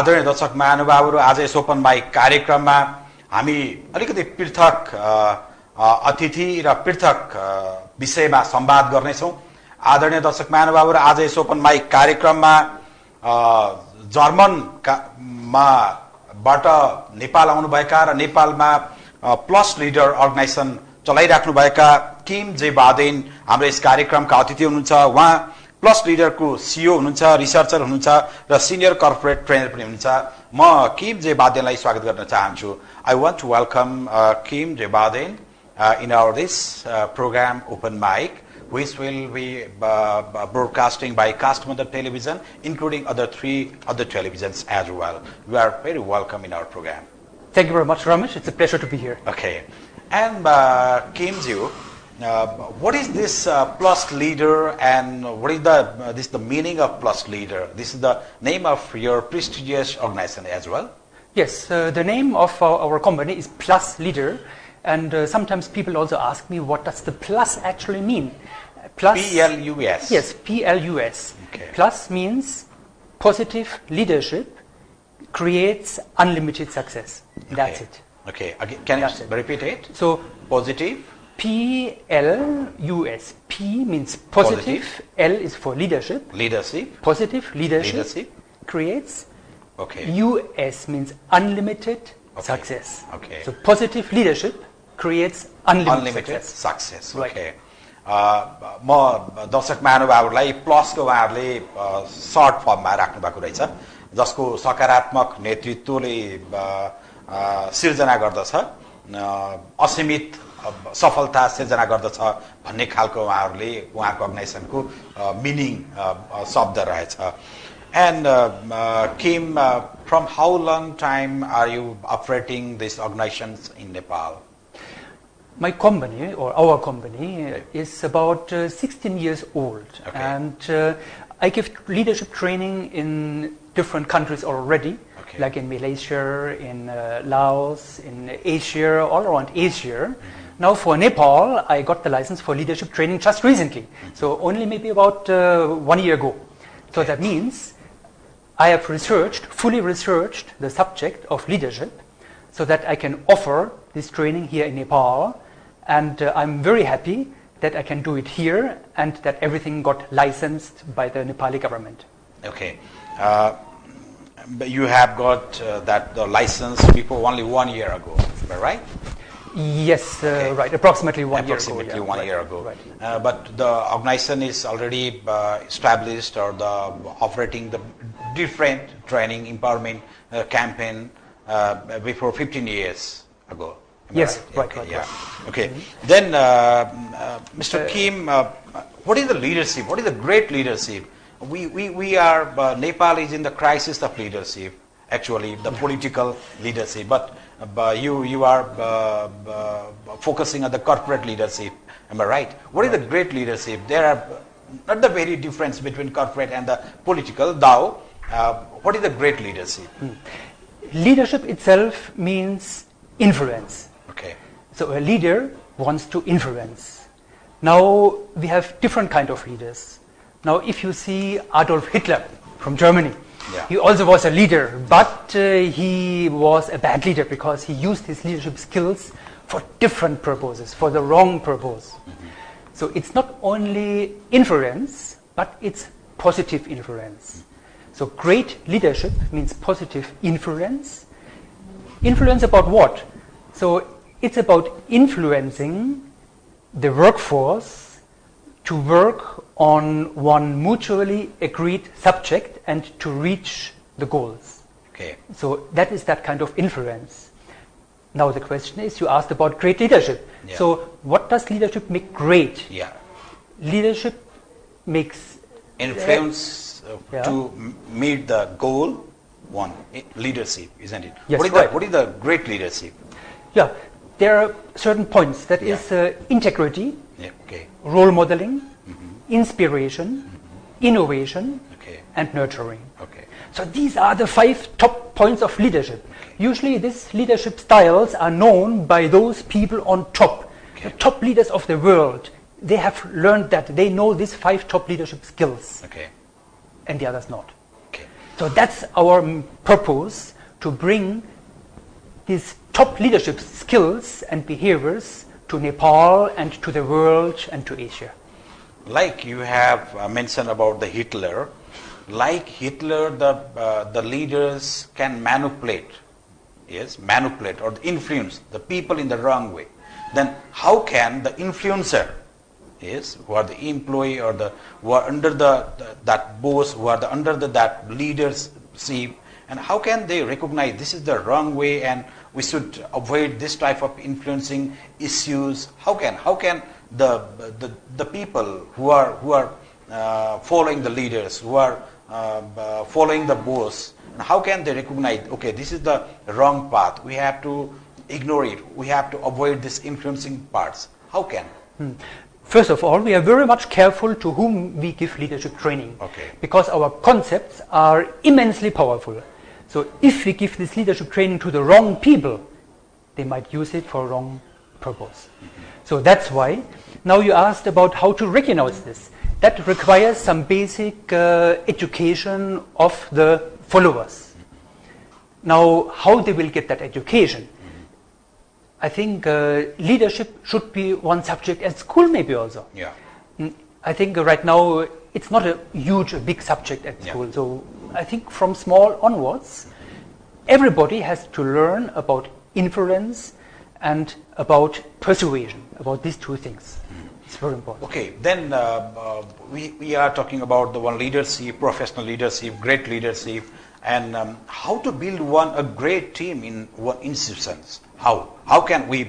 आदरणीय दर्शक महानुभावहरू, आज यस ओपन माइक कार्यक्रममा हामी अलिकति पृथक अतिथि र पृथक विषयमा संवाद गर्नेछौँ। आदरणीय दर्शक महानुभावहरू, आज यस ओपन माइक कार्यक्रममा जर्मनबाट नेपाल आउनुभएका र नेपालमा प्लस लिडर अर्गनाइजेसन चलाइराख्नुभएका किम जे बादेन हाम्रो यस कार्यक्रमका अतिथि हुनुहुन्छ। उहाँ प्लस लिडरको सीईओ हुनुहुन्छ, रिसर्चर हुनुहुन्छ र सिनियर कर्पोरेट ट्रेनर पनि हुनुहुन्छ। म किम जे बादेनलाई स्वागत गर्न चाहन्छु। I want to welcome Kim J. Baden in our this program Open Mic, which will be broadcasting by Kasthamandap Television, including three other televisions as well. You are very welcome in our program. Thank you very much, Ramesh. It's a pleasure to be here. Okay. And Kim Ji, what is this plus leader, and what is the meaning of plus leader? This is the name of your prestigious organization as well. Yes, the name of our company is Plus Leader, and sometimes people also ask me, what does the plus actually mean? Plus, P-L-U-S. Yes, P-L-U-S. Okay. Plus means positive leadership creates unlimited success. That's it. Okay, again, can you repeat it? So, positive. P-L-U-S. P means positive. L is for leadership. Leadership. Positive leadership. Creates. Okay. US means unlimited success. Okay. So positive leadership creates unlimited success. Right. Okay. म दर्शक महानुभावहरूलाई प्लसको उहाँहरूले shirt फर्ममा राख्नु भएको रहेछ, जसको सकारात्मक नेतृत्वले सिर्जना गर्दछ, असीमित सफलता सिर्जना गर्दछ भन्ने खालको उहाँहरूले उहाँको अर्गनाइजेसनको मिनिङ शब्द रहेछ। And Kim, from how long time are you operating these organizations in Nepal? My company, or our company, is about 16 years old. Okay. And I give leadership training in different countries already, like in Malaysia, in Laos, in Asia, all around Asia. Now for Nepal, I got the license for leadership training just recently, so only maybe about 1 year ago. So that means I have fully researched the subject of leadership so that I can offer this training here in Nepal, and I'm very happy that I can do it here and that everything got licensed by the Nepali government. Okay. But you have got the license before only 1 year ago, right? Yes, right, approximately 1 year ago. Approximately 1 year ago. Right. But the organization is already established, or operating the different training empowerment campaign before 15 years ago. Yes, right. Right. Yeah. Okay. Then, Mr. Kim, what is the leadership? What is the great leadership? We are Nepal is in the crisis of leadership. Actually, the political leadership, but you are focusing on the corporate leadership. Am I right? What is the great leadership? There are not the very difference between corporate and the political, though. What is the great leadership? Leadership itself means influence. Okay. So a leader wants to influence. Now we have different kind of leaders. Now if you see Adolf Hitler from Germany, he also was a leader, but he was a bad leader because he used his leadership skills for different purposes, for the wrong purpose. So it's not only influence, but it's positive influence. So great leadership means positive influence. Influence about what? So it's about influencing the workforce to work on one mutually agreed subject and to reach the goals. Okay. So that is that kind of influence. Now the question is, you asked about great leadership. Yeah. So what does leadership make great? Yeah. Leadership makes influence to meet the goal. One, leadership, isn't it? Yes, what is the great leadership? Yeah, there are certain points. That is integrity, role modeling, inspiration, innovation, and nurturing. Okay. So these are the 5 top points of leadership. Usually these leadership styles are known by those people on top. The top leaders of the world, they have learned that. They know these 5 top leadership skills. Okay. And the others not. Okay. So that's our purpose, to bring these top leadership skills and behaviors to Nepal and to the world and to Asia. Like you have mentioned about the Hitler, like Hitler, the leaders can manipulate or influence the people in the wrong way. Then how can the influencer, who are the employee or who are under that boss, who are under that leadership, and how can they recognize this is the wrong way and we should avoid this type of influencing issues? How can the people who are following the leaders, who are following the boss, how can they recognize, okay, this is the wrong path, we have to ignore it, we have to avoid this influencing parts? How can? First of all, we are very much careful to whom we give leadership training, because our concepts are immensely powerful. So if we give this leadership training to the wrong people, they might use it for wrong purpose. So that's why. Now you asked about how to recognize this. That requires some basic education of the followers. Now, how they will get that education? I think leadership should be one subject at school, maybe also. Yeah. I think right now it's not a big subject at school. So I think from small onwards, everybody has to learn about influence and about persuasion, about these two things. It's very important. Okay, then we are talking about the one leadership, professional leadership, great leadership, and how to build a great team in one institutions. How can we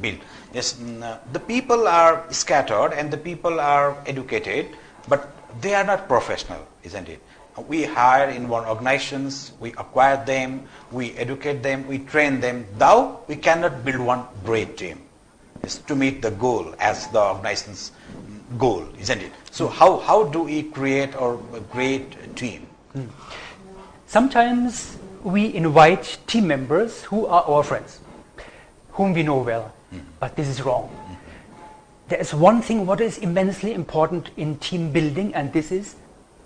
build? Yes, the people are scattered and the people are educated, but they are not professional, isn't it? We hire in one organizations, we acquire them, we educate them, we train them. Though we cannot build one great team. It's to meet the goal as the organization's goal, isn't it? So how do we create a great team? Sometimes we invite team members who are our friends, whom we know well, but this is wrong. There is one thing what is immensely important in team building, and this is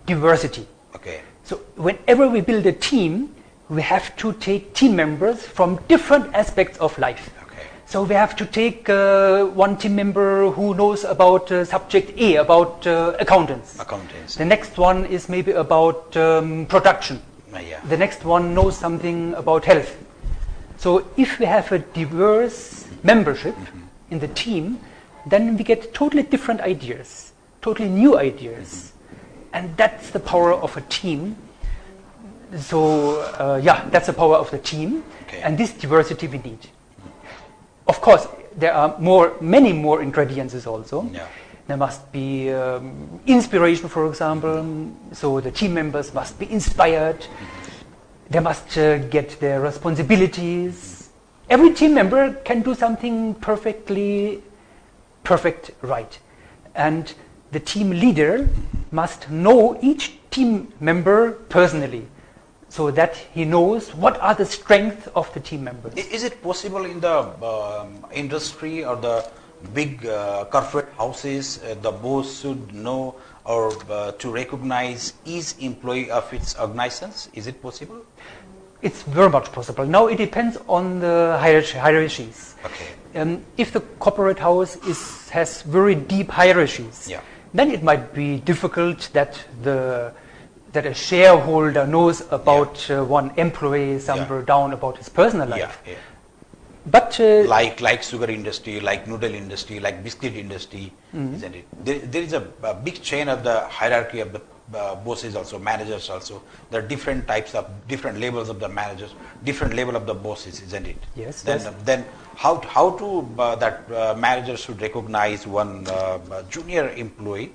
diversity. Okay. So whenever we build a team, we have to take team members from different aspects of life. Okay. So we have to take one team member who knows about subject A, about accountants. The next one is maybe about production. The next one knows something about health. So if we have a diverse membership in the team, then we get totally different ideas, totally new ideas. And that's the power of a team. So that's the power of the team. Okay. And this diversity we need. Of course, there are many more ingredients also. Yeah. There must be inspiration, for example. So the team members must be inspired. They must get their responsibilities. Every team member can do something perfect right. And the team leader must know each team member personally, so that he knows what are the strengths of the team members. Is it possible in the industry or the big corporate houses, the boss should know or to recognize each employee of its organizations? Is it possible? It's very much possible. Now it depends on the hierarchies. Okay. If the corporate house has very deep hierarchies, then it might be difficult that a shareholder knows about one employee somewhere down about his personal life. But like sugar industry, like noodle industry, like biscuit industry, isn't it? There is a big chain of the hierarchy of the bosses also, managers also. There are different types of, different levels of the managers, different level of the bosses, isn't it? Yes. Then how to that manager should recognize one junior employee?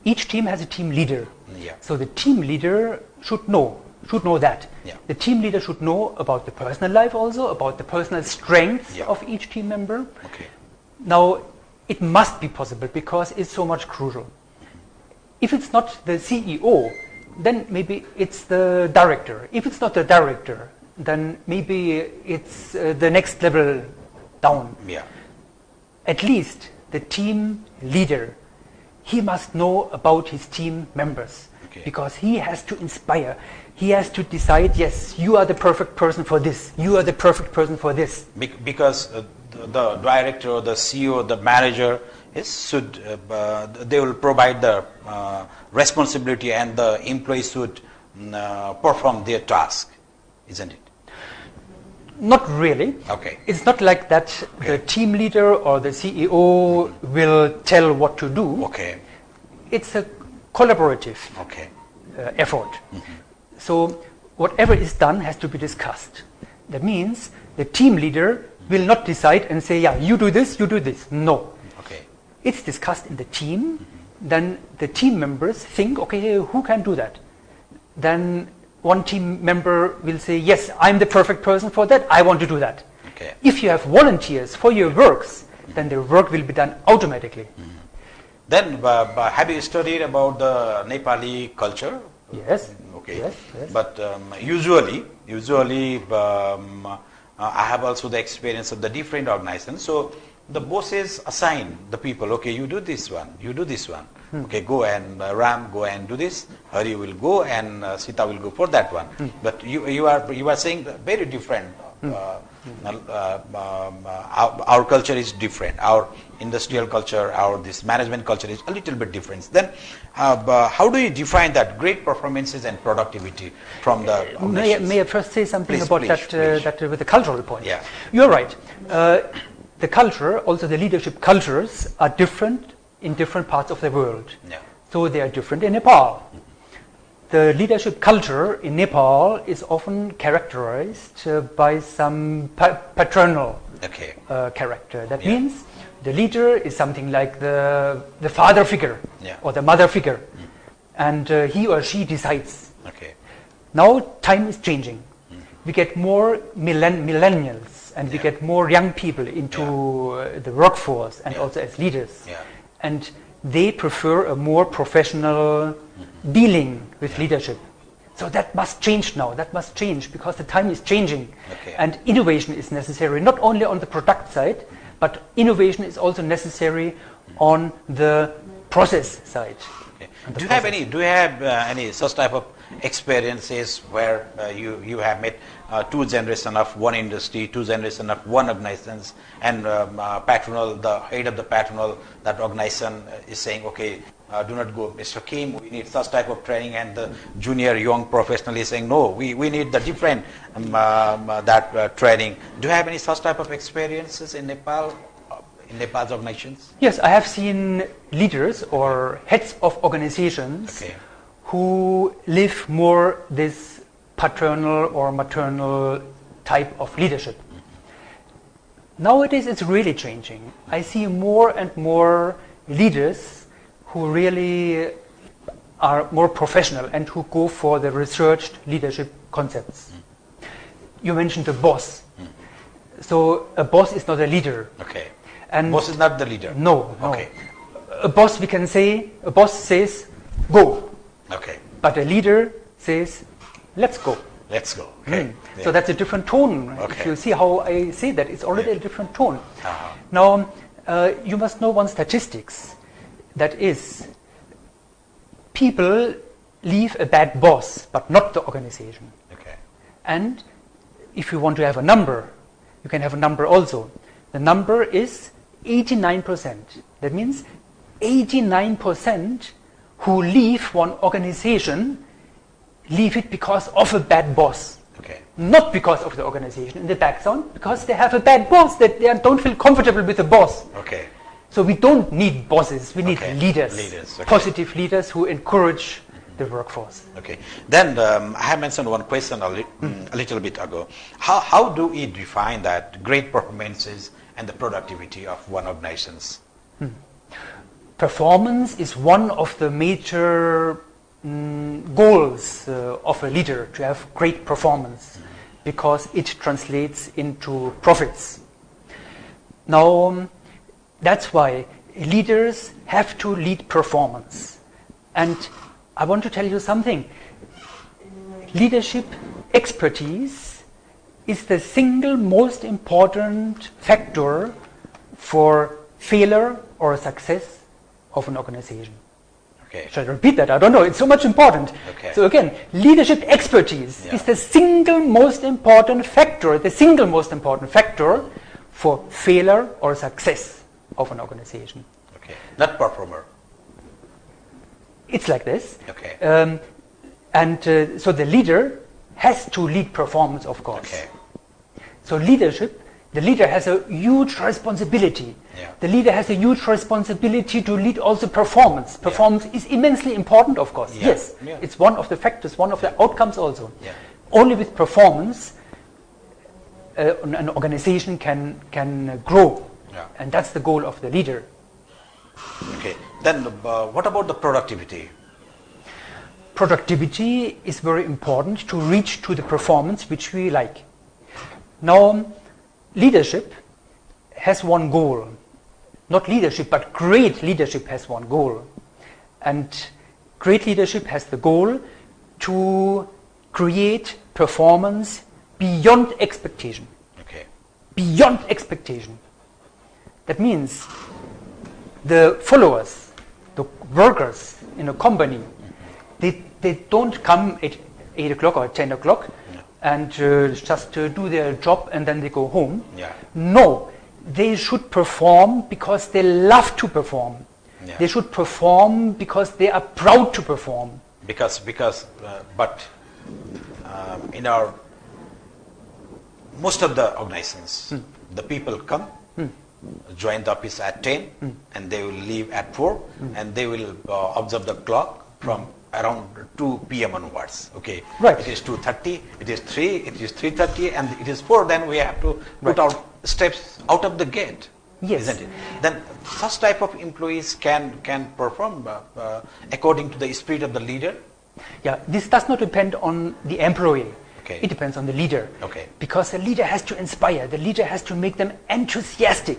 Each team has a team leader. Yeah. So the team leader should know that. Yeah. The team leader should know about the personal life also, about the personal strengths of each team member. Okay. Now, it must be possible because it's so much crucial. If it's not the CEO, then maybe it's the director. If it's not the director, then maybe it's the next level down. Yeah. At least the team leader, he must know about his team members. Okay. because he has to inspire. He has to decide, yes, you are the perfect person for this. You are the perfect person for this. Because the director or the CEO, the manager they will provide the responsibility, and the employees should perform their task, isn't it? Not really. Okay. It's not like that. The team leader or the CEO will tell what to do. Okay. It's a collaborative Okay. effort. So whatever is done has to be discussed. That means the team leader will not decide and say, yeah, you do this, you do this. No. Okay. It's discussed in the team. Then the team members think, okay, who can do that? Then one team member will say, yes, I'm the perfect person for that. I want to do that. Okay. If you have volunteers for your works, then the work will be done automatically. Then have you studied about the Nepali culture? Yes. Okay. Yes, yes. But usually I have also the experience of the different organizations. So the bosses assign the people, okay, you do this one, you do this one. Okay, go and Ram, go and do this. Hari will go and Sita will go for that one. But you are saying very different. Our culture is different. Our industrial culture, this management culture is a little bit different. Then how do you define that great performances and productivity from the organizations? May I first say something Please, about please. that with the cultural point? Yeah. You're right. The culture, also the leadership cultures, are different in different parts of the world. Yeah. So they are different in Nepal. The leadership culture in Nepal is often characterized by some paternal Okay. character. That Yeah. means the leader is something like the father figure Yeah. or the mother figure, and he or she decides. Okay. Now time is changing. We get more millennials, and we Yeah. get more young people into the workforce and Yeah. also as leaders. Yeah. And they prefer a more professional dealing with leadership. So that must change now. That must change because the time is changing. Okay. And innovation is necessary, not only on the product side, but innovation is also necessary on the process side. Okay. And the Do you have process. any such type of experiences where you have met two generations of one industry, two generations of one organizations, and patronal, the head of the patronal, that organization is saying, okay, do not go, Mr. Kim, we need such type of training, and the junior young professional is saying, no, we need the different training. Do you have any such type of experiences in Nepal, in Nepal's organizations? Yes, I have seen leaders or heads of organizations Okay. who live more this paternal or maternal type of leadership. Nowadays it's really changing. I see more and more leaders who really are more professional and who go for the researched leadership concepts. You mentioned the boss. So a boss is not a leader. Okay. And Boss is not the leader. No, no. Okay. A boss, we can say, a boss says, go. Okay. But a leader says, let's go. Let's go. Okay. Yeah. So that's a different tone. Okay. If you see how I say that, it's already a different tone. Uh-huh. Now, you must know one statistics. That is, people leave a bad boss, but not the organization. Okay. And if you want to have a number, you can have a number also. The number is 89%. That means 89% who leave one organization leave it because of a bad boss. Okay. Not because of the organization in the background, because they have a bad boss, that they don't feel comfortable with the boss. Okay. So we don't need bosses, we need Okay. leaders, Okay. positive leaders who encourage the workforce. Okay. Then I have mentioned one question a little bit ago. How do we define that great performances and the productivity of one organizations? Performance is one of the major goals of a leader, to have great performance, because it translates into profits. Now, that's why leaders have to lead performance. And I want to tell you something. Leadership expertise is the single most important factor for failure or success of an organization. Okay. Should I repeat that? I don't know. It's so much important. Okay. So again, leadership expertise is the single most important factor, for failure or success of an organization. Okay. Not performer. It's like this. Okay. So the leader has to lead performance, of course. Okay. So leadership, the leader has a huge responsibility. Yeah. The leader has a huge responsibility to lead also performance. Performance is immensely important, of course. Yeah. Yes, Yeah. it's one of the factors, one of the outcomes also. Yeah. Only with performance, an organization can grow. Yeah. And that's the goal of the leader. Okay. Then what about the productivity? Productivity is very important to reach to the performance which we like. Now, leadership has one goal. Not leadership, but great leadership has one goal. And great leadership has the goal to create performance beyond expectation. Okay. Beyond expectation. That means the followers, the workers in a company, they don't come at 8 o'clock or 10 o'clock and just do their job and then they go home. Yeah. No, they should perform because they love to perform. Yeah. They should perform because they are proud to perform. In our most of the organizations, the people come, join the office at 10, and they will leave at 4, and they will observe the clock from around 2 p.m. onwards. Okay. Right. It is 2:30, it is 3, it is 3:30, and it is 4. Then we have to put our steps out of the gate. Yes. Isn't it? Then such type of employees can perform according to the spirit of the leader. Yeah, this does not depend on the employee. Okay. It depends on the leader. Okay. Because the leader has to inspire, the leader has to make them enthusiastic.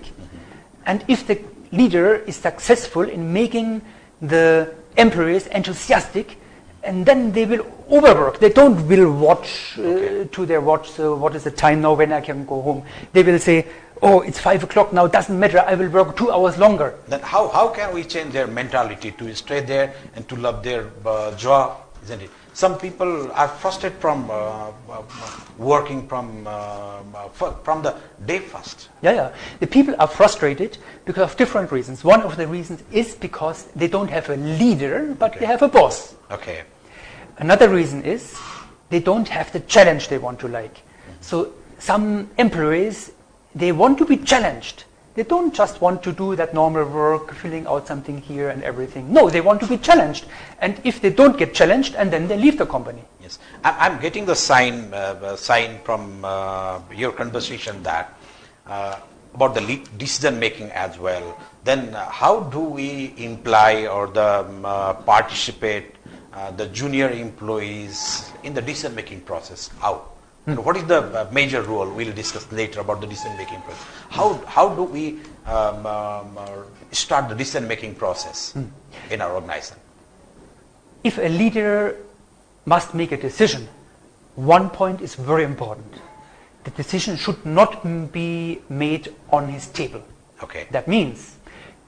And if the leader is successful in making the employees enthusiastic, and then they will overwork. They will watch to their watch, so what is the time now when I can go home? They will say, oh, it's 5 o'clock now, doesn't matter, I will work 2 hours longer. Then how can we change their mentality to stay there and to love their job, isn't it? Some people are frustrated from working from the day first. Yeah. The people are frustrated because of different reasons. One of the reasons is because they don't have a leader, but they have a boss. Okay. Another reason is they don't have the challenge they want to like. So some employees, they want to be challenged. They don't just want to do that normal work, filling out something here and everything. No, they want to be challenged. And if they don't get challenged, and then they leave the company. Yes, I'm getting the sign from your conversation that about the decision making as well. Then how do we imply or participate the junior employees in the decision making process? How? And what is the major role? We'll discuss later about the decision making process. How do we start the decision making process in our organization? If a leader must make a decision, one point is very important. The decision should not be made on his table. Okay. That means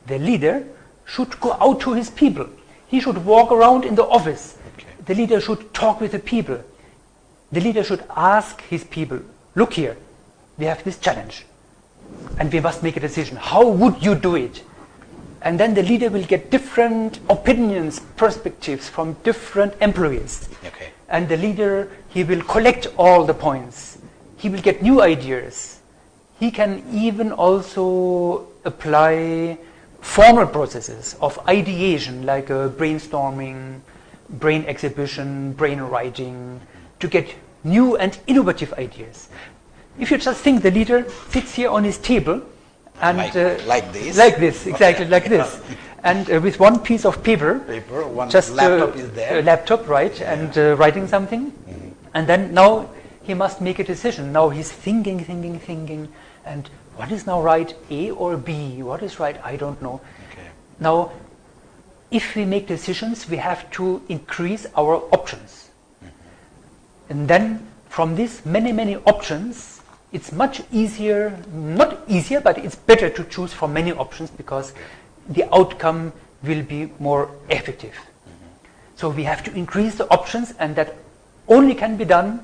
the leader should go out to his people. He should walk around in the office. Okay. The leader should talk with the people. The leader should ask his people, look here, we have this challenge and we must make a decision. How would you do it? And then the leader will get different opinions, perspectives from different employees. Okay. And the leader, he will collect all the points. He will get new ideas. He can even also apply formal processes of ideation like brainstorming, brain exhibition, brain writing, to get new and innovative ideas. If you just think the leader sits here on his table and like this? Like this, exactly like this. And with one piece of paper, one just laptop is there. A laptop, right, and writing something. And then now he must make a decision. Now he's thinking, and what is now right, A or B? What is right? I don't know. Okay. Now, if we make decisions, we have to increase our options. And then from these many options, it's much easier, not easier, but it's better to choose from many options because the outcome will be more effective. So we have to increase the options, and that only can be done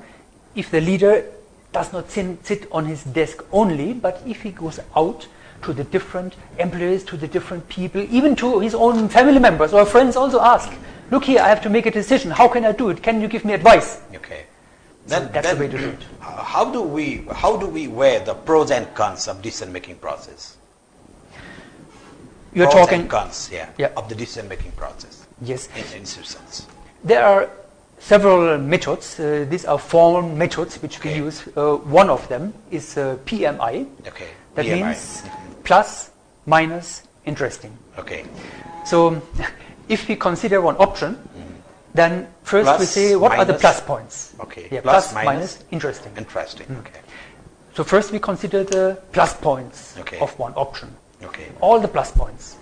if the leader does not sit on his desk only, but if he goes out to the different employees, to the different people, even to his own family members or friends also ask, look here, I have to make a decision. How can I do it? Can you give me advice? Okay. So that's the way to do it. How do we weigh the pros and cons of decision-making process? You're pros talking and cons, Yeah. of the decision-making process. Yes. In institutions. There are several methods. These are formal methods which we use. One of them is PMI. Okay. That PMI. means plus, minus, interesting. Okay. So if we consider one option, then first Plus, we say what are the minus. plus points. Okay. Yeah, Plus, plus, minus, interesting. Interesting. Okay. So first we consider the plus points Okay. of one option. Okay. All the plus points.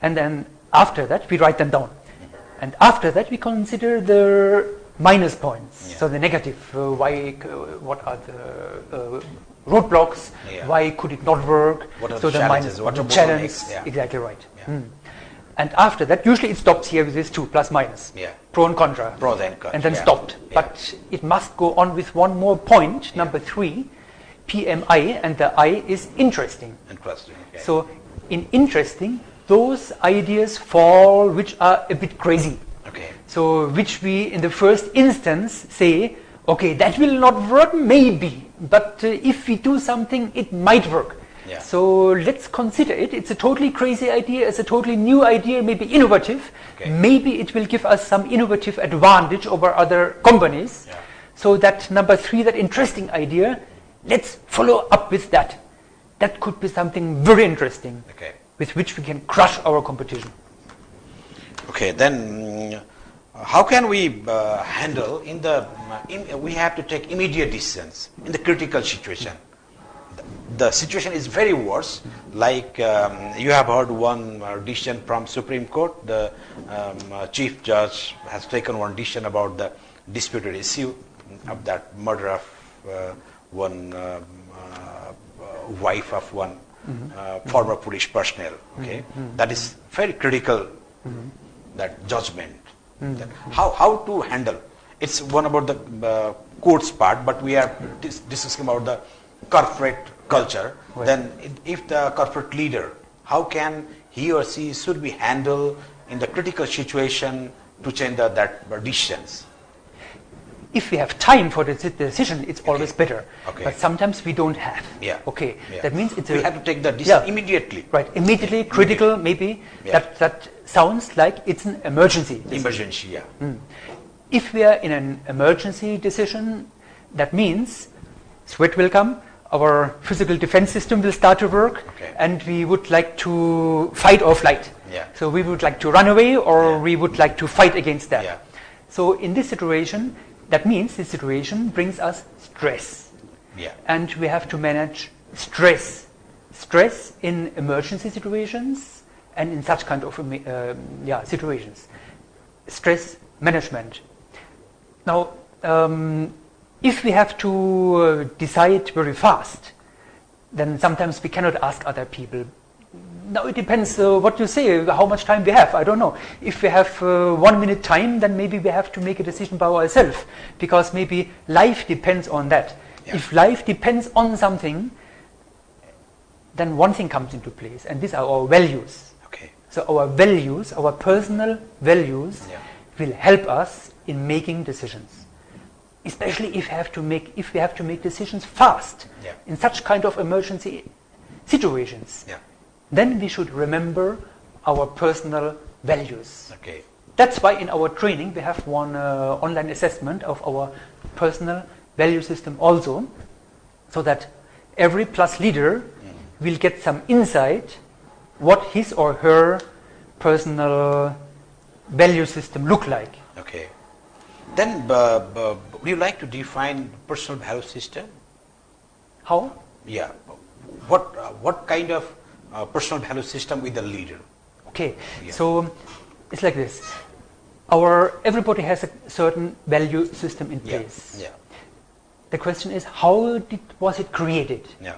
And then after that we write them down. And after that we consider the minus points. Yeah. So the negative, what are the roadblocks, Yeah. why could it not work? What are so the the challenges? minus, What are the the challenge, bottlenecks? Yeah. exactly right. Yeah. And after that, usually it stops here with this two, plus minus, Yeah. pro and contra, Pros and cons. and then Yeah. stopped. Yeah. But it must go on with one more point, number 3, PMI, and the I is interesting. Interesting. Okay. So in interesting, those ideas fall which are a bit crazy. Okay. So which we in the first instance say, okay, that will not work maybe, but if we do something, it might work. Yeah. So let's consider it. It's a totally crazy idea, it's a totally new idea, maybe innovative. Okay. Maybe it will give us some innovative advantage over other companies. Yeah. So that number 3, that interesting idea, let's follow up with that. That could be something very interesting, Okay. with which we can crush our competition. Okay, then how can we handle we have to take immediate decisions in the critical situation. The situation is very worse, like you have heard one decision from Supreme Court. The Chief Judge has taken one decision about the disputed issue of that murder of one wife of one former police personnel. Okay, that is very critical. That judgment. That how to handle. It's one about the court's part, but we are discussing about the corporate culture. Right. Then if the corporate leader, how can he or she should be handle in the critical situation to change that decisions? If we have time for the decision, it's always better. Okay. But sometimes we don't have. Yeah. Okay. Yeah. That means we have to take the decision immediately. Right. Immediately, critical, maybe. Yeah. That sounds like it's an emergency decision. Emergency, yeah. If we are in an emergency decision, that means sweat will come, our physical defense system will start to work, Okay. and we would like to fight or flight. Yeah. So we would like to run away, or Yeah. we would like to fight against that. Yeah. So in this situation, that means this situation brings us stress. Yeah. And we have to manage stress. Stress in emergency situations and in such kind of situations. Stress management. Now, if we have to decide very fast, then sometimes we cannot ask other people. Now it depends what you say, how much time we have, I don't know. If we have 1 minute time, then maybe we have to make a decision by ourselves, because maybe life depends on that. Yeah. If life depends on something, then one thing comes into place, and these are our values. Okay. So our values, our personal values, Yeah. will help us in making decisions. Especially if we have to make decisions fast, Yeah. in such kind of emergency situations. Yeah. Then we should remember our personal values. Okay. That's why in our training we have one online assessment of our personal value system also, so that every plus leader will get some insight what his or her personal value system look like. Okay. Then would you like to define personal value system? How? Yeah. What kind of personal value system with the leader? Okay, Yeah. so it's like this. Everybody has a certain value system in Yeah. place. Yeah. The question is, how was it created? Yeah.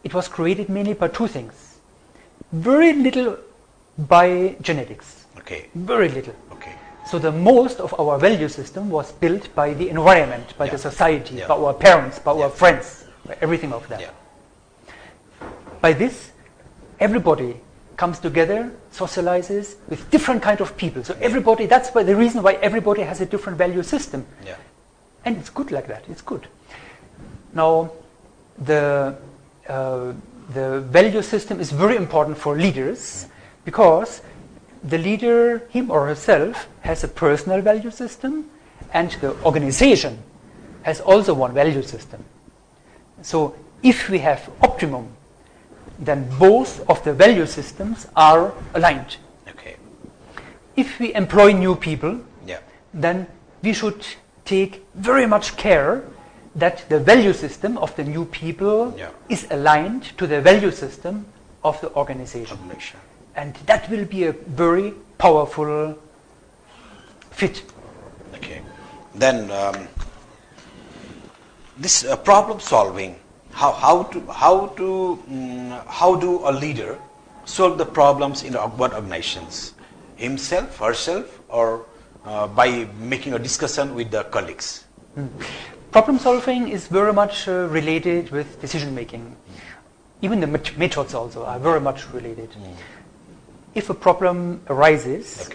It was created mainly by two things. Very little by genetics. Okay. Very little. Okay. So the most of our value system was built by the environment, by the society, Yeah. by our parents, by Yeah. our friends, by everything of that. Yeah. By this, everybody comes together, socializes with different kind of people. So everybody, that's why the reason why everybody has a different value system. Yeah. And it's good like that, it's good. Now, the value system is very important for leaders because the leader, him or herself, has a personal value system and the organization has also one value system. So if we have optimum, then both of the value systems are aligned. Okay. If we employ new people, Yeah. then we should take very much care that the value system of the new people is aligned to the value system of the organization. And that will be a very powerful fit. Okay. Then this problem solving, how do a leader solve the problems in what organizations? Himself, herself, or by making a discussion with the colleagues? Problem solving is very much related with decision making. Even the methods also are very much related. If a problem arises,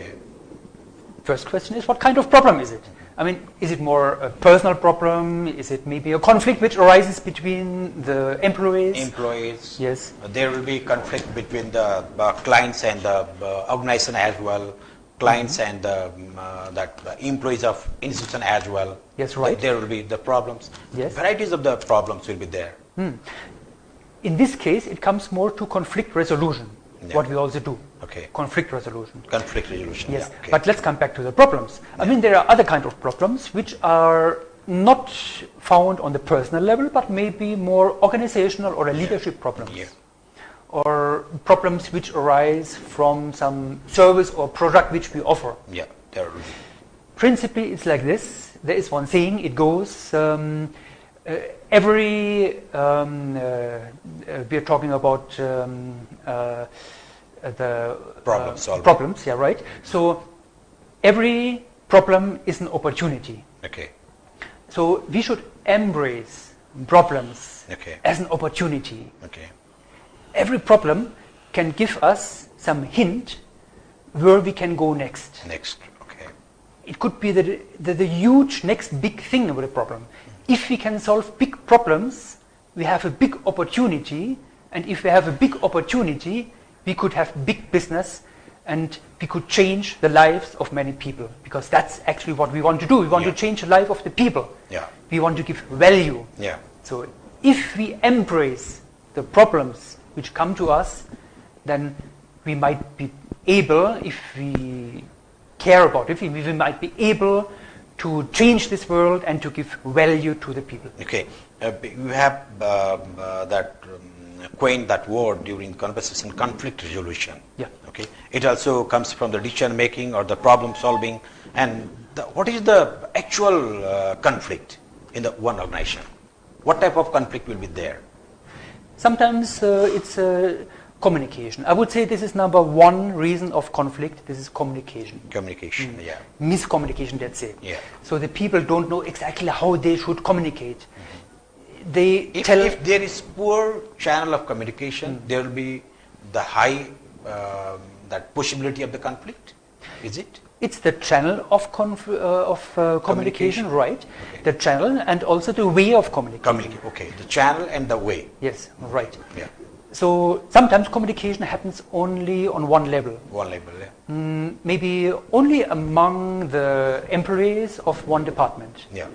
first question is, what kind of problem is it? I mean, is it more a personal problem? Is it maybe a conflict which arises between the employees? Yes. There will be conflict between the clients and the organization as well. Clients and the employees of institution as well. Yes, right. There will be the problems. Yes. Varieties of the problems will be there. In this case, it comes more to conflict resolution. What we also do. Okay. Conflict resolution. Conflict resolution. Yes. Yeah. Okay. But let's come back to the problems. I mean, there are other kind of problems which are not found on the personal level, but maybe more organizational or a leadership problems. Yeah. Or problems which arise from some service or product which we offer. Yeah, there will be. Principally, it's like this. There is one saying, it goes, we're talking about the problem solving. problems, yeah, right. So every problem is an opportunity. Okay. So we should embrace problems Okay. as an opportunity. Okay. Every problem can give us some hint where we can go next. Next. Okay. It could be the huge next big thing with a problem. If we can solve big problems, we have a big opportunity, and if we have a big opportunity, we could have big business and we could change the lives of many people, because that's actually what we want to do. We want to change the life of the people. Yeah. We want to give value. Yeah. So if we embrace the problems which come to us, then we might be able, if we care about it, we might be able to change this world and to give value to the people. Okay. You have coined that word during the conversation, conflict resolution. Yeah. Okay. It also comes from the decision making or the problem solving. And what is the actual conflict in the one organization? What type of conflict will be there? Sometimes it's communication. I would say this is number one reason of conflict. This is communication. Communication, yeah. Miscommunication, let's say. Yeah. So the people don't know exactly how they should communicate. If there is poor channel of communication, there will be the high that possibility of the conflict. Is it? It's the channel of communication, right? Okay. The channel and also the way of communicating. Okay, the channel and the way. Yes, right. Yeah. So sometimes communication happens only on one level. One level, yeah. Maybe only among the employees of one department. Yeah.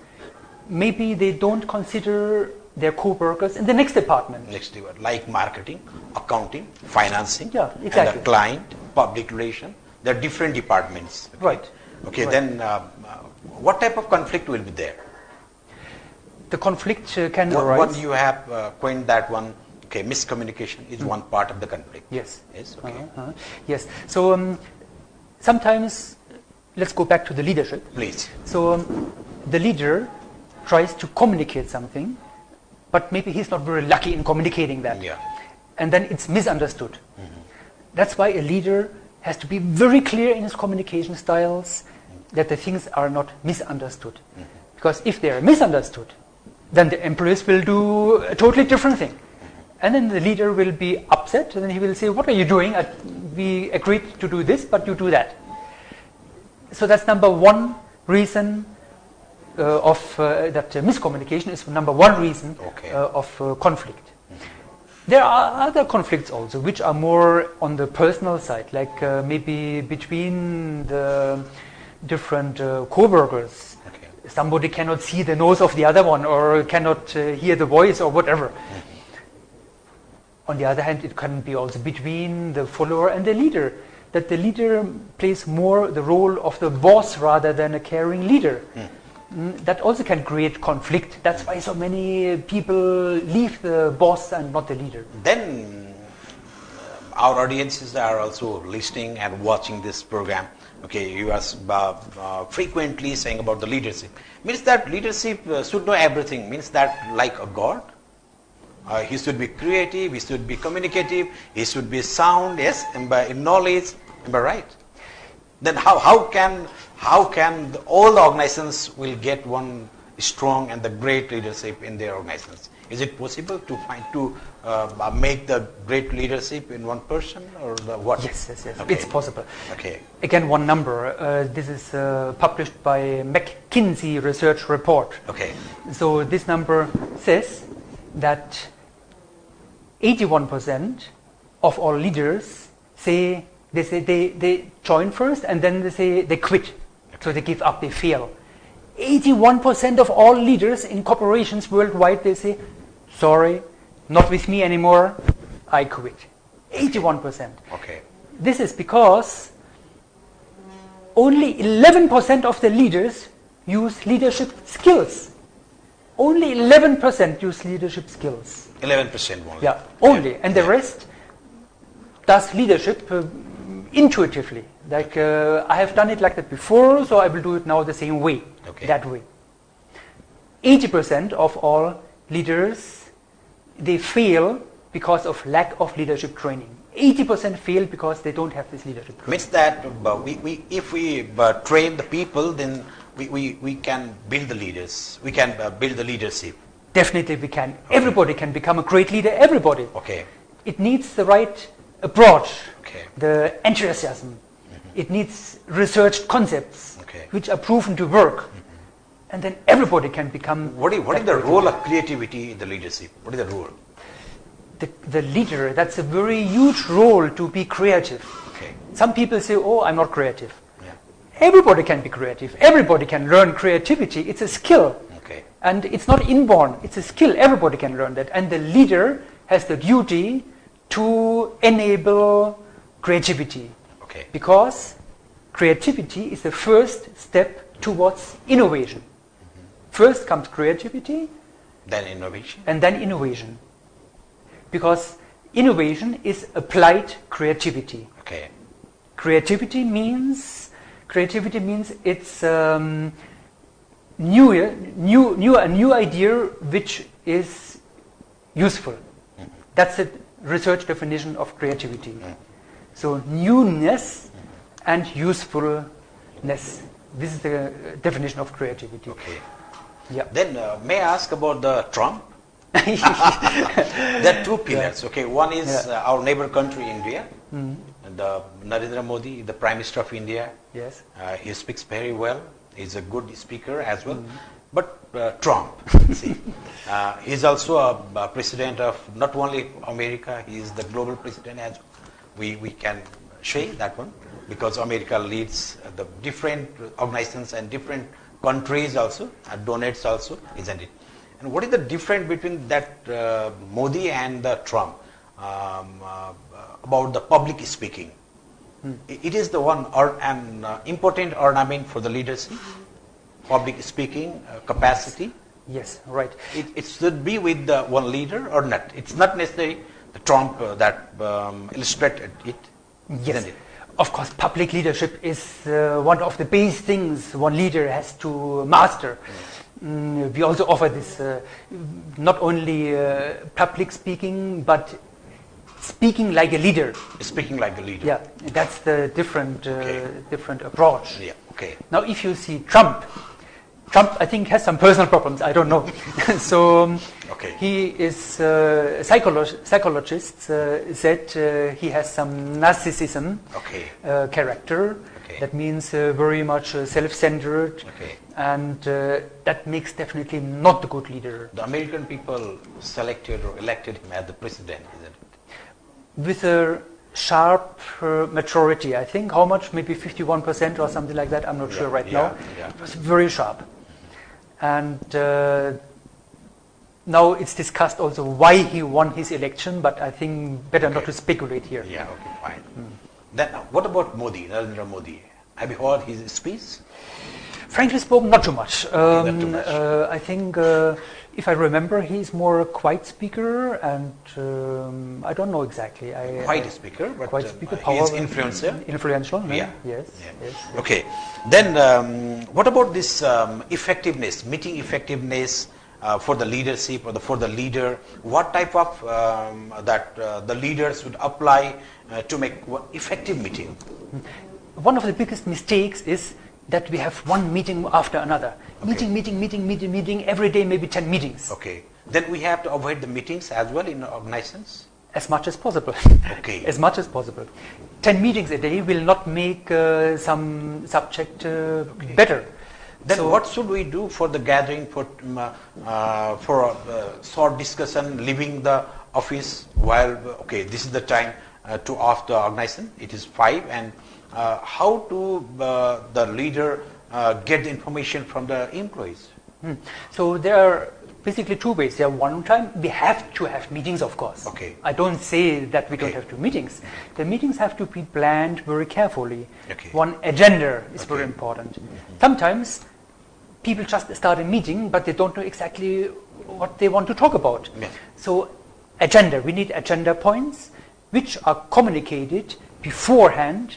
Maybe they don't consider their co-workers in the next department. Next word, like marketing, accounting, financing, Yeah, exactly. and the client, public relation. There are different departments. Okay? Right. Okay, Right. then what type of conflict will be there? The conflict can One arise. you have coined that one. Okay, miscommunication is one part of the conflict. Yes. Yes. Okay. Yes. So sometimes, let's go back to the leadership. Please. So the leader tries to communicate something, but maybe he's not very lucky in communicating that. Yeah. And then it's misunderstood. That's why a leader has to be very clear in his communication styles, that the things are not misunderstood. Because if they are misunderstood, then the employees will do a totally different thing. And then the leader will be upset, and then he will say, what are you doing? We agreed to do this, but you do that. So that's number one reason that miscommunication is number one reason of conflict. There are other conflicts also, which are more on the personal side, like maybe between the different co-workers. Somebody cannot see the nose of the other one, or cannot hear the voice, or whatever. On the other hand, it can be also between the follower and the leader, that the leader plays more the role of the boss rather than a caring leader. That also can create conflict. That's why so many people leave the boss and not the leader. Then our audiences are also listening and watching this program. Okay, you are frequently saying about the leadership. Means that leadership should know everything. Means that like a god. He should be creative, he should be communicative, he should be sound, yes, in knowledge. Am I right? Then how can all the organizations will get one strong and the great leadership in their organizations? Is it possible to make the great leadership in one person, or what? Yes. Okay. It's possible. Okay. Again, one number. This is published by McKinsey research report. Okay. So this number says that 81% of all leaders say they join first, and then they say they quit. So they give up, they fail. 81% of all leaders in corporations worldwide, they say, sorry, not with me anymore, I quit. 81%. Okay. This is because only 11% of the leaders use leadership skills. Only 11% use leadership skills. 11% only. Yeah, only. And the rest does leadership intuitively. Like, I have done it like that before, so I will do it now the same way, that way. 80% of all leaders, they fail because of lack of leadership training. 80% fail because they don't have this leadership training. Means that if we train the people, then we can build the leaders. We can build the leadership. Definitely we can. Okay. Everybody can become a great leader, everybody. Okay. It needs the right approach, okay. The enthusiasm. It needs researched concepts, which are proven to work. And then everybody can become... What is the role of creativity in the leadership? What is the role? The leader, that's a very huge role to be creative. Okay. Some people say, oh, I'm not creative. Yeah. Everybody can be creative. Everybody can learn creativity. It's a skill. Okay. And it's not inborn. It's a skill. Everybody can learn that. And the leader has the duty to enable creativity. Okay. Because creativity is the first step towards innovation. First comes creativity. Then innovation. And then innovation. Because innovation is applied creativity. Okay. Creativity means it's a new idea which is useful. That's the research definition of creativity. So newness and usefulness. This is the definition of creativity. Okay. Yeah. Then may I ask about the Trump? There are two pillars. Okay, one is our neighbor country, India. The Narendra Modi, the Prime Minister of India. Yes. He speaks very well. He's a good speaker as well. But Trump, see, he's also a president of not only America. He is the global president as well. We can say that one because America leads the different organizations and different countries also, donates also, isn't it? And what is the difference between that Modi and the Trump about the public speaking? It is the one an important ornament for the leadership, public speaking capacity. Yes, right. It should be with the one leader or not. It's not necessarily the Trump that illustrated it. Yes. It? Of course, public leadership is one of the base things one leader has to master. We also offer this not only public speaking, but speaking like a leader. Speaking like a leader. Yeah, that's the different different approach. Yeah. Okay. Now, if you see Trump, I think has some personal problems. I don't know. So Okay. he is psychologists said he has some narcissism Okay. character. Okay. That means very much self-centered, Okay. and that makes definitely not a good leader. The American people selected or elected him as the president, isn't it? With a sharp majority, I think. How much? Maybe 51% or something like that. I'm not sure right now. Yeah. It was very sharp. And now it's discussed also why he won his election, but I think better not to speculate here. Yeah. Okay. Fine. Then what about Modi, Narendra Modi? Have you heard his speech? Frankly spoken, not too much. Not too much. I think, if I remember, he's more a quiet speaker, and I don't know exactly. Quiet speaker, but quiet speaker, he is influencer. Influential, no? Yeah. Yes, Yeah. yes. Okay. Then what about this effectiveness, meeting effectiveness for the leadership or for the leader? What type of that the leaders would apply to make one effective meeting? One of the biggest mistakes is that we have one meeting after another. Okay. Meeting, every day maybe 10 meetings. Okay. Then we have to avoid the meetings as well in organizations? As much as possible. Okay. As much as possible. 10 meetings a day will not make some subject better. Then So- what should we do for the gathering, for a short discussion, leaving the office while, okay, this is the time to off the organization, it is 5, and how to the leader get the information from the employees? So there are basically two ways. There are one time we have to have meetings, of course. Okay. I don't say that we don't Okay. have to meetings. The meetings have to be planned very carefully. Okay. One agenda is very Okay. important. Sometimes people just start a meeting, but they don't know exactly what they want to talk about. Yeah. So agenda, we need agenda points which are communicated beforehand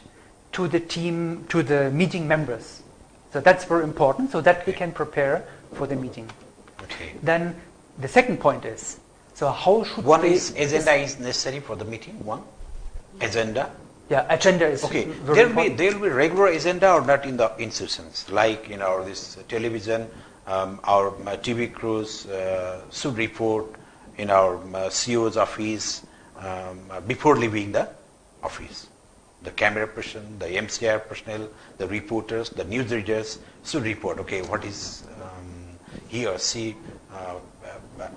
to the team, to the meeting members. So that's very important, so that we can prepare for the meeting. Okay. Then the second point is, so how should One we... is agenda is necessary for the meeting. One agenda. Yeah, agenda is Okay. very important. There will be regular agenda or not in the institutions, like in our this television, our TV crews should report in our CEO's office before leaving the office. The camera person, the MCR personnel, the reporters, the news readers should report, okay, what is he or she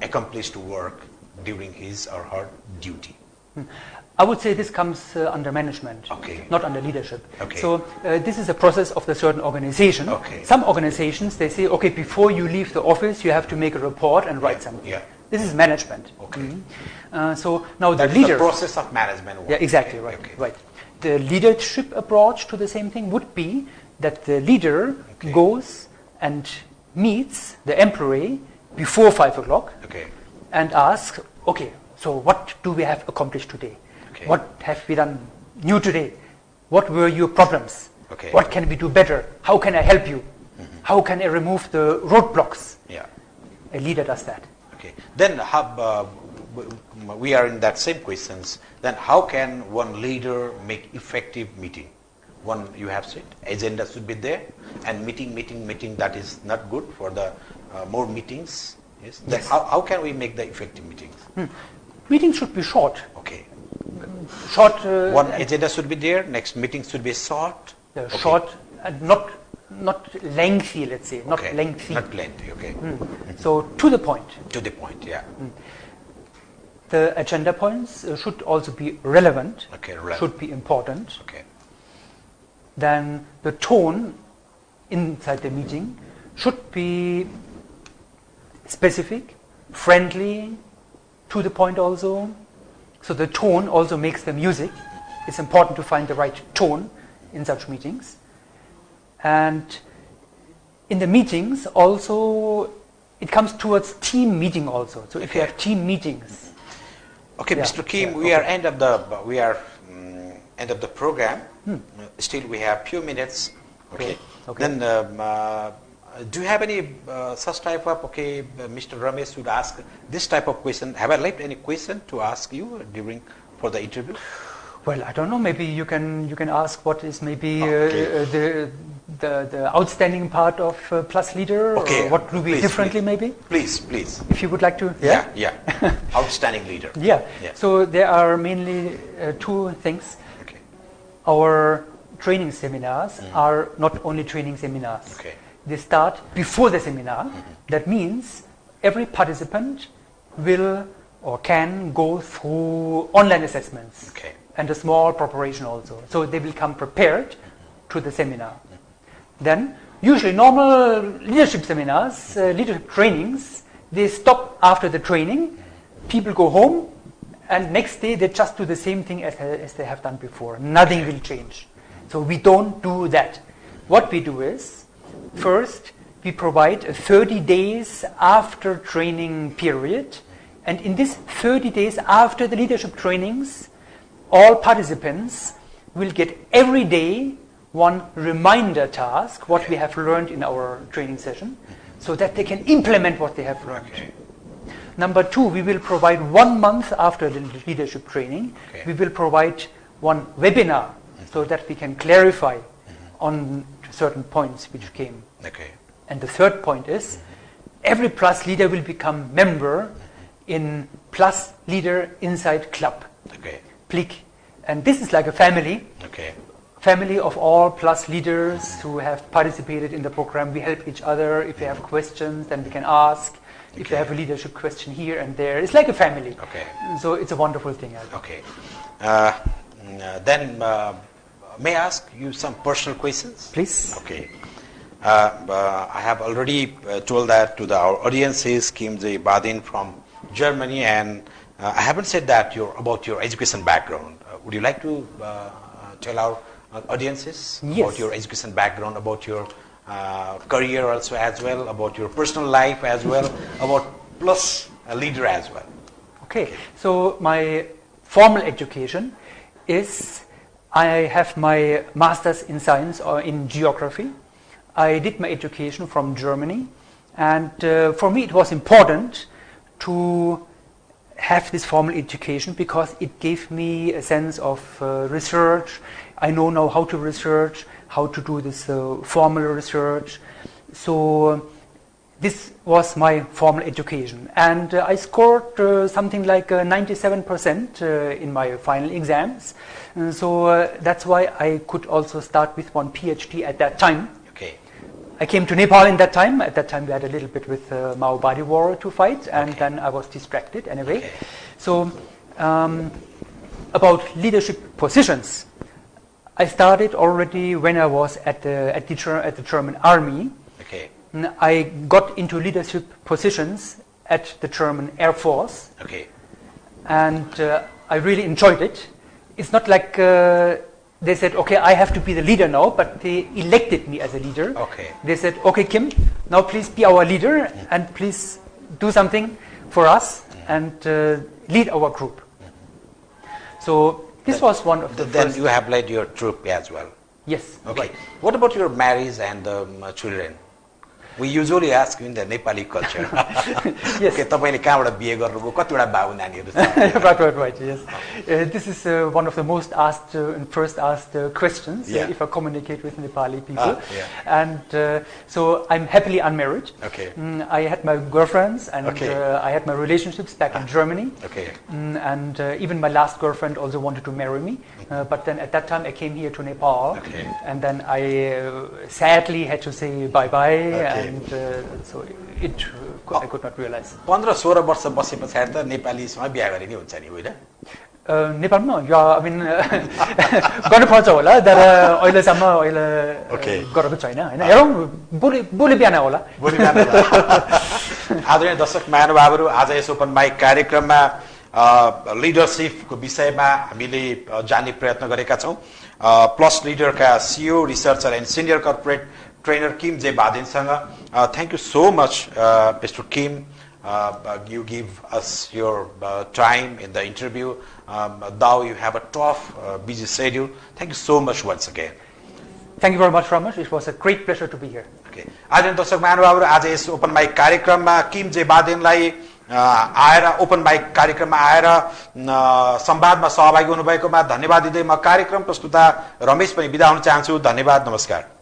accomplished to work during his or her duty. I would say this comes under management, Okay. not under leadership. Okay. So this is a process of the certain organization. Okay. Some organizations, they say, okay, before you leave the office, you have to make a report and write something. yeah. This is management. Okay. So now That the is leader... the process of management work. Yeah, exactly, Okay, right, okay. right. The leadership approach to the same thing would be that the leader Okay. goes and meets the employee before 5 o'clock Okay. and asks, okay, so what do we have accomplished today? Okay. What have we done new today? What were your problems? Okay. What can we do better? How can I help you? How can I remove the roadblocks? Yeah. A leader does that. Okay. Then we are in that same questions. Then how can one leader make effective meeting? One, you have said agenda should be there, and meeting. That is not good for the more meetings. Yes. Then Yes. how can we make the effective meetings? Meetings should be short. Okay. Short. One agenda should be there. Next meeting should be short. Okay. Short and not lengthy, let's say, not Okay. lengthy. Not lengthy. Okay. So to the point. To the point. Yeah. The agenda points should also be relevant, Okay. Relevant. should be important. Okay. Then the tone inside the meeting should be specific, friendly, to the point also. So the tone also makes the music. It's important to find the right tone in such meetings. And in the meetings also, it comes towards team meeting also. So if you Okay. have team meetings, Okay, Yeah, Mr. Kim, yeah, we are end of the program. Still, we have few minutes. Okay. Okay. Then, do you have any such type of? Mr. Ramesh would ask this type of question. Have I left any question to ask you during for the interview? Well, I don't know. Maybe you can ask what is maybe the outstanding part of Plus Leader, or what do we differently maybe? Please. If you would like to. Yeah. Outstanding leader. Yeah. So there are mainly two things. Okay. Our training seminars are not only training seminars. Okay. They start before the seminar. That means every participant will or can go through online assessments. Okay. And a small preparation also. So they will come prepared to the seminar. Then, usually normal leadership seminars, leadership trainings, they stop after the training, people go home, and next day they just do the same thing as they have done before. Nothing will change. So we don't do that. What we do is, first, we provide a 30 days after training period, and in this 30 days after the leadership trainings, all participants will get every day one reminder task, what we have learned in our training session, so that they can implement what they have learned. Okay. Number two, we will provide 1 month after the leadership training, we will provide one webinar so that we can clarify on certain points which came. Okay. And the third point is, every Plus leader will become member in Plus Leader Inside Club. Okay. Click. And this is like a family. Okay. Family of all Plus leaders who have participated in the program. We help each other. If they have questions, then we can ask. If they have a leadership question here and there, it's like a family. Okay. So it's a wonderful thing. Okay. Then may I ask you some personal questions? Please. Okay. I have already told that to our audiences, Kim J. Badin from Germany, and I haven't said that about your education background. Would you like to tell our audiences about your education background, about your career also as well, about your personal life as well, about Plus Leader as well? Okay. So my formal education is, I have my master's in science or in geography. I did my education from Germany, and for me it was important to have this formal education because it gave me a sense of research. I know now how to research, how to do this formal research. So this was my formal education, and I scored something like 97% in my final exams. So that's why I could also start with one PhD at that time. Okay. I came to Nepal in that time. At that time we had a little bit with Mao body war to fight, and then I was distracted anyway. Okay. So about leadership positions, I started already when I was at the German army. Okay. I got into leadership positions at the German Air Force. Okay. And I really enjoyed it. It's not like they said, okay, I have to be the leader now, but they elected me as a leader. Okay. They said, okay, Kim, now please be our leader and please do something for us and lead our group. So this was one of the Then first. you have led your troop as well. Yes. Okay. Right. What about your marriage and children? We usually ask in the Nepali culture. Yes. Okay, तपाईले कहाँबाट बिहे गर्नुभयो, कतिवटा बाबु नानीहरू छ? Right, yes. This is one of the most asked and first asked questions if I communicate with Nepali people. And so I'm happily unmarried. Okay. I had my girlfriends and Okay. I had my relationships back in Germany. Okay. And even my last girlfriend also wanted to marry me. But then at that time I came here to Nepal. Okay. And then I sadly had to say bye-bye. Okay. And so I could not realize. 15-16 वर्ष बसे पछाडि त नेपालीसँग बिहे गरे नि हुन्छ नि होइन? नेपालमा I mean गर्नु पर्छ होला तर अहिलेसम्म गरेको छैन हैन हेरौँ भोलि बिहान होला आदरणीय दर्शक महानुभावहरू आज यस ओपन माइक कार्यक्रममा लिडरशिपको विषयमा हामीले जान्ने प्रयत्न गरेका छौं प्लस लिडरका CEO researcher and senior corporate trainer Kim J बादेनसँग thank you so much mister Kim you give us your time in the interview. Though you have a tough, busy schedule. Thank you so much once again. Thank you very much, Ramesh. It was a great pleasure to be here. Okay. आदरणीय दर्शक महानुभावहरू आज yes open mic कार्यक्रममा किम जे बादेनलाई आएर open mic कार्यक्रममा आएर संवादमा सहभागी हुनुभएकोमा धन्यवाद दिँदै म कार्यक्रम प्रस्तुता रमेश पनि बिदा हुन चाहन्छु। धन्यवाद, नमस्कार।